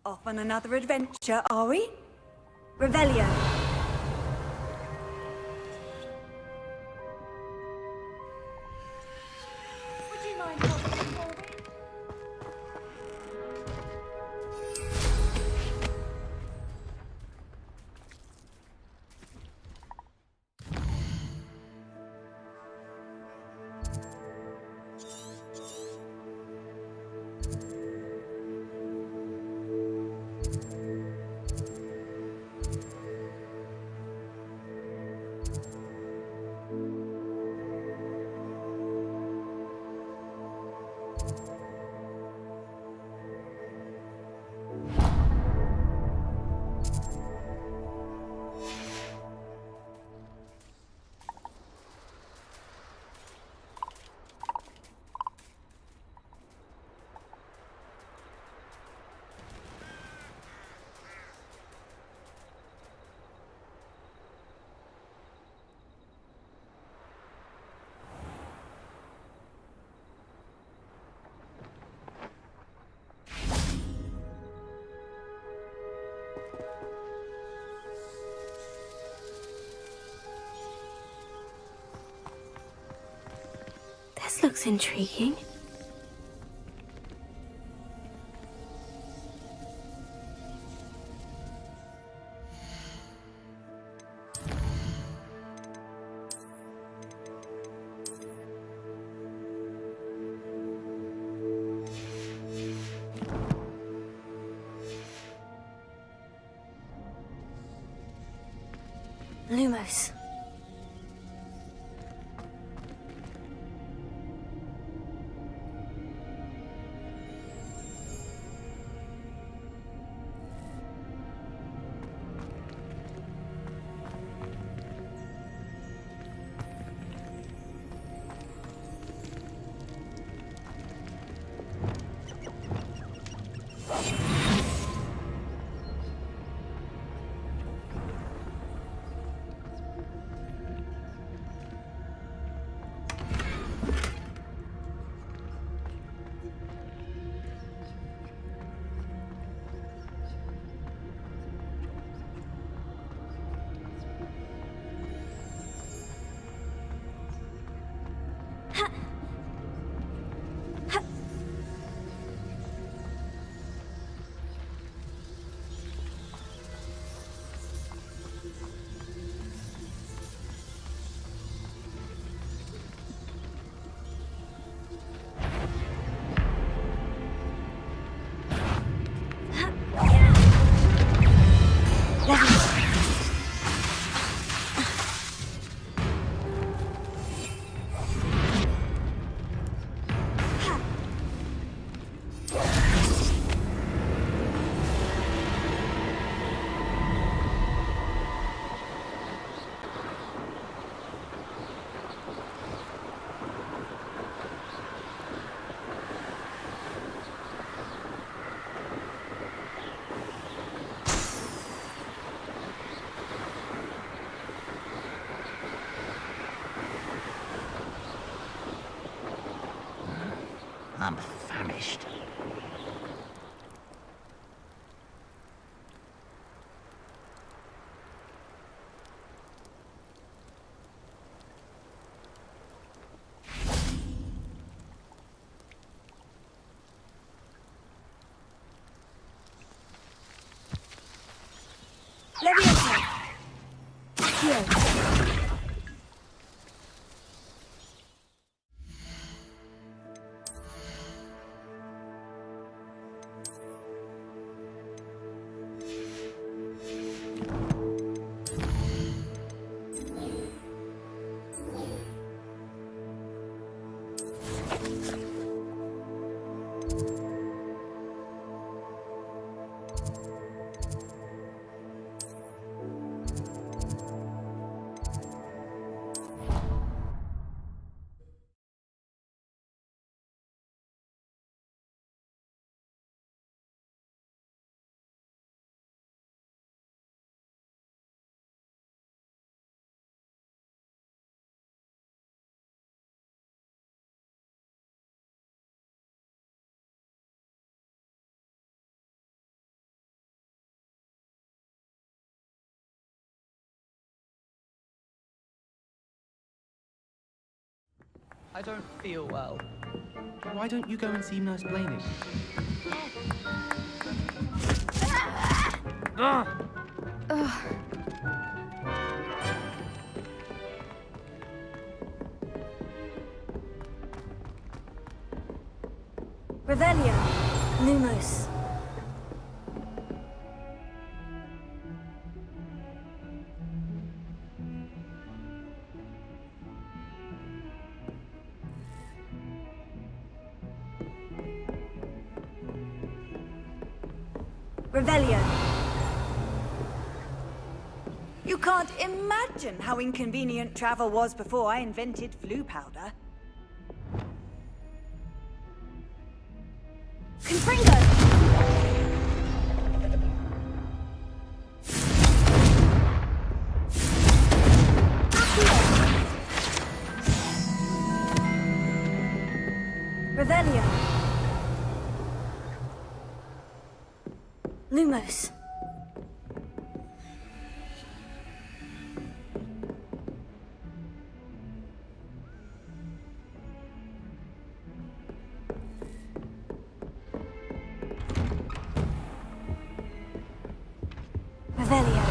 Off on another adventure, are we? Revelio. Would you mind helping me forward? This looks intriguing. Lumos. I'm famished. Leviosa! Here. I don't feel well. Why don't you go and see Nurse Blaney? Revelio. Lumos. Revelio. You can't imagine how inconvenient travel was before I invented flu powder. Confringo! Revelio. Lumos. Revelio.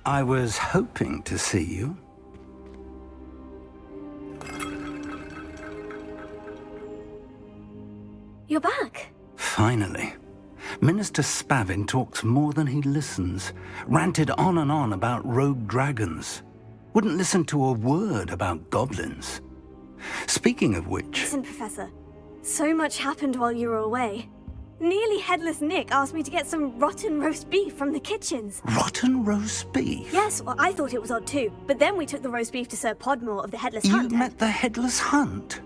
I was hoping to see you. You're back. Finally. Minister Spavin talks more than he listens. Ranted on and on about rogue dragons. Wouldn't listen to a word about goblins. Speaking of which... Listen, Professor. So much happened while you were away. Nearly Headless Nick asked me to get some rotten roast beef from the kitchens. Rotten roast beef? Yes, well, I thought it was odd too. But then we took the roast beef to Sir Podmore of the Headless You Hunt. met the Headless Hunt?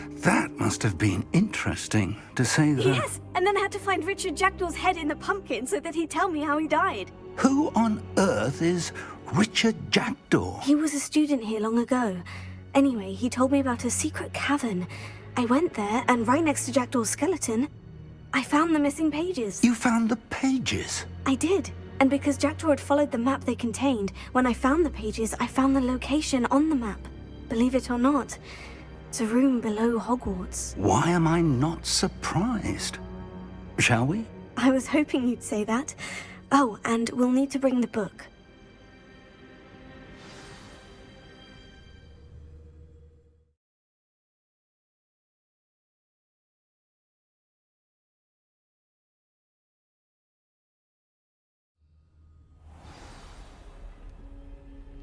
That must have been interesting, to say the... Yes, and then I had to find Richard Jackdaw's head in the pumpkin so that he'd tell me how he died. Who on earth is Richard Jackdaw? He was a student here long ago. Anyway, he told me about a secret cavern. I went there, and right next to Jackdaw's skeleton, I found the missing pages. You found the pages? I did. And because Jackdaw had followed the map they contained, when I found the pages, I found the location on the map. Believe it or not, it's a room below Hogwarts. Why am I not surprised? Shall we? I was hoping you'd say that. Oh, and we'll need to bring the book.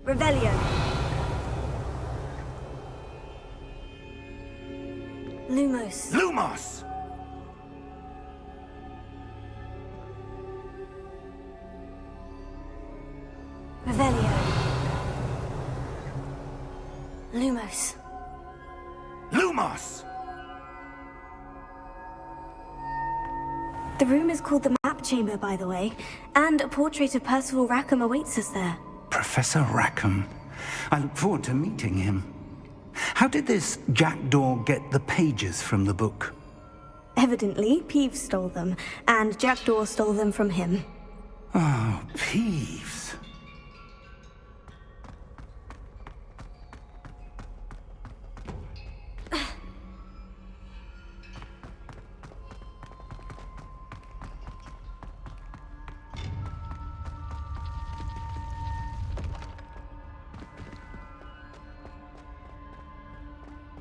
Revelio. Lumos. Lumos! Revelio. Lumos. Lumos! The room is called the Map chamber, by the way, and a portrait of Percival Rackham awaits us there. Professor Rackham. I look forward to meeting him. How did this jackdaw get the pages from the book? Evidently, Peeves stole them, and Jackdaw stole them from him. Oh, Peeves.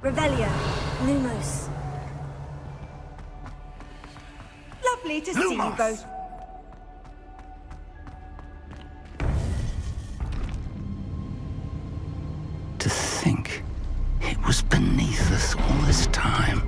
Revelio, Lumos. Lovely to see you Lumos. both. To think it was beneath us all this time.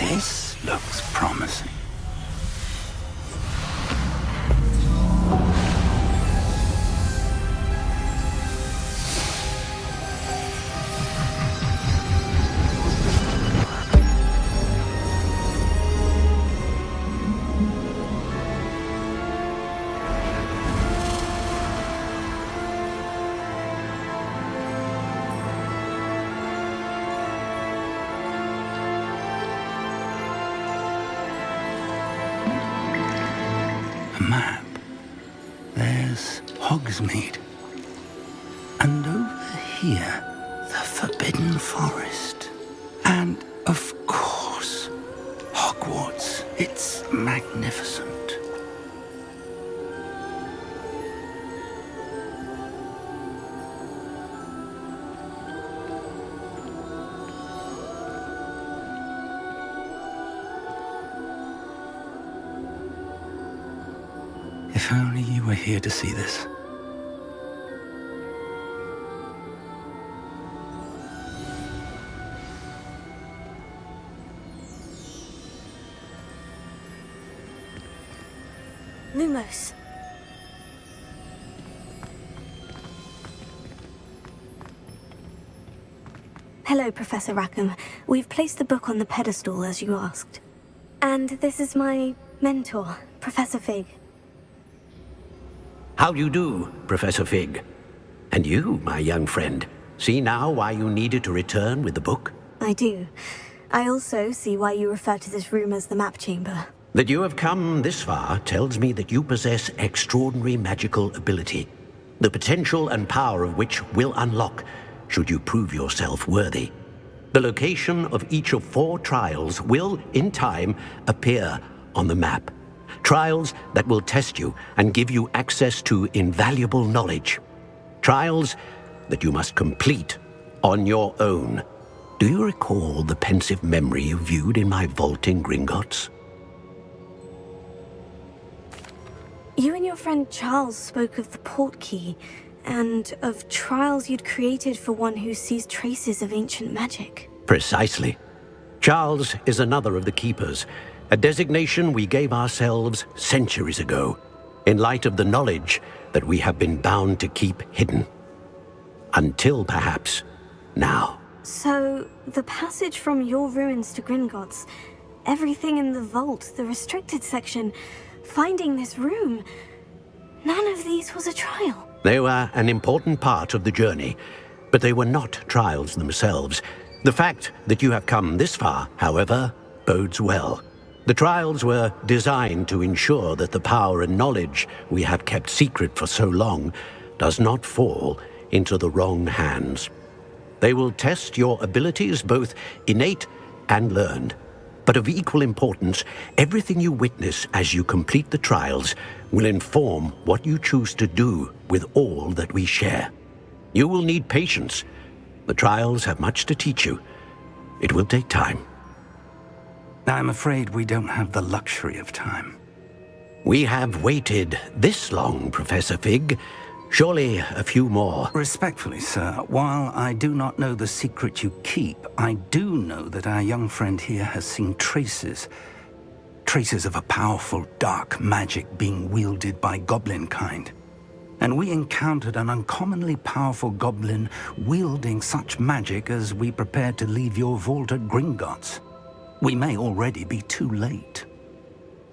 This looks promising. Map. There's Hogsmeade. And over here, the Forbidden Forest. And, of course, Hogwarts. It's magnificent. If only you were here to see this. Lumos. Hello, Professor Rackham. We've placed the book on the pedestal as you asked. And this is my mentor, Professor Fig. How do you do, Professor Fig? And you, my young friend, see now why you needed to return with the book? I do. I also see why you refer to this room as the map chamber. That you have come this far tells me that you possess extraordinary magical ability, the potential and power of which will unlock should you prove yourself worthy. The location of each of 4 trials will, in time, appear on the map. Trials that will test you and give you access to invaluable knowledge. Trials that you must complete on your own. Do you recall the pensive memory you viewed in my vault in Gringotts? You and your friend Charles spoke of the portkey, and of trials you'd created for one who sees traces of ancient magic. Precisely. Charles is another of the Keepers, a designation we gave ourselves centuries ago, in light of the knowledge that we have been bound to keep hidden. Until, perhaps, now. So, the passage from your ruins to Gringotts, everything in the vault, the restricted section, finding this room, none of these was a trial. They were an important part of the journey, but they were not trials themselves. The fact that you have come this far, however, bodes well. The trials were designed to ensure that the power and knowledge we have kept secret for so long does not fall into the wrong hands. They will test your abilities, both innate and learned. But of equal importance, everything you witness as you complete the trials will inform what you choose to do with all that we share. You will need patience. The trials have much to teach you. It will take time. I'm afraid we don't have the luxury of time. We have waited this long, Professor Fig. Surely a few more. Respectfully, sir, while I do not know the secret you keep, I do know that our young friend here has seen traces of a powerful dark magic being wielded by goblin kind. And we encountered an uncommonly powerful goblin wielding such magic as we prepared to leave your vault at Gringotts. We may already be too late.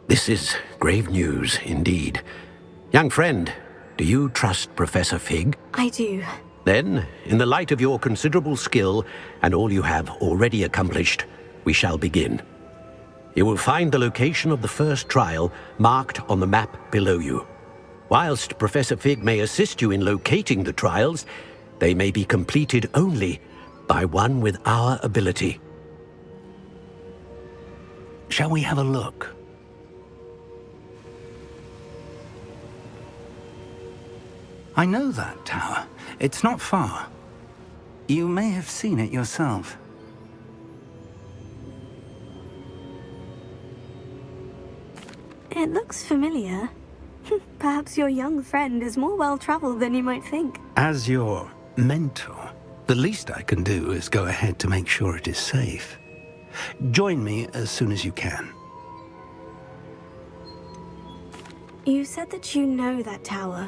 This is grave news indeed. Young friend, do you trust Professor Fig? I do. Then, in the light of your considerable skill and all you have already accomplished, we shall begin. You will find the location of the first trial marked on the map below you. Whilst Professor Fig may assist you in locating the trials, they may be completed only by one with our ability. Shall we have a look? I know that tower. It's not far. You may have seen it yourself. It looks familiar. Perhaps your young friend is more well-traveled than you might think. As your mentor, the least I can do is go ahead to make sure it is safe. Join me as soon as you can. You said that you know that tower.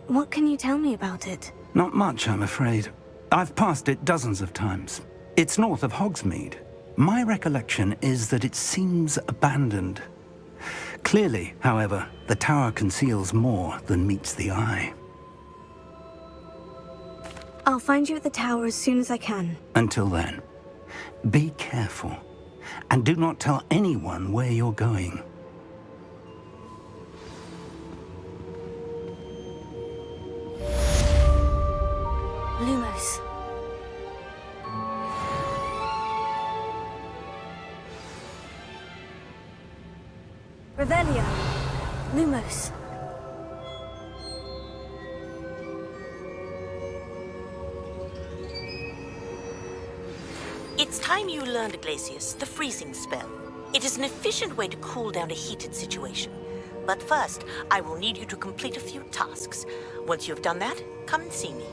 What can you tell me about it? Not much, I'm afraid. I've passed it dozens of times. It's north of Hogsmeade. My recollection is that it seems abandoned. Clearly, however, the tower conceals more than meets the eye. I'll find you at the tower as soon as I can. Until then, be careful, and do not tell anyone where you're going. Lumos. Revelio. Lumos. It's time you learned, Glacius, the freezing spell. It is an efficient way to cool down a heated situation. But first, I will need you to complete a few tasks. Once you've done that, come and see me.